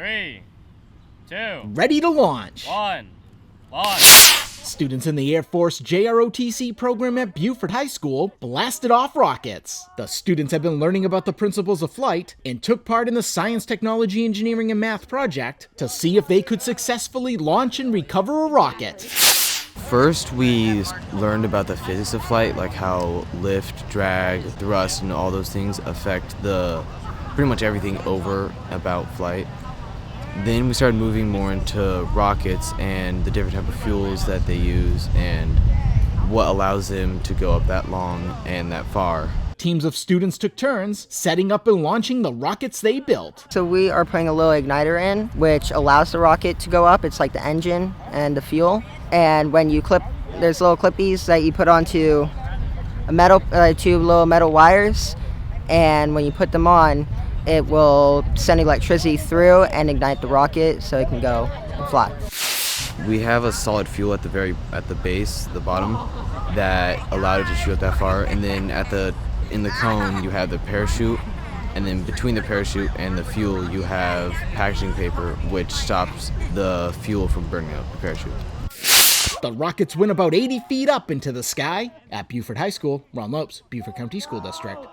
3, 2, Ready to launch. 1, launch. Students in the Air Force JROTC program at Beaufort High School blasted off rockets. The students have been learning about the principles of flight and took part in the science, technology, engineering, and math project to see if they could successfully launch and recover a rocket. First, we learned about the physics of flight, like how lift, drag, thrust, and all those things affect pretty much everything over about flight. Then we started moving more into rockets and the different type of fuels that they use and what allows them to go up that long and that far. Teams of students took turns setting up and launching the rockets they built. So we are putting a little igniter in, which allows the rocket to go up. It's like the engine and the fuel. And when you clip, there's little clippies that you put onto a metal, two little metal wires. And when you put them on, it will send electricity through and ignite the rocket so it can go and fly. We have a solid fuel at the base, the bottom, that allowed it to shoot up that far. And then in the cone, you have the parachute. And then between the parachute and the fuel, you have packaging paper, which stops the fuel from burning up the parachute. The rockets went about 80 feet up into the sky at Beaufort High School. Ron Lopes, Beaufort County School District.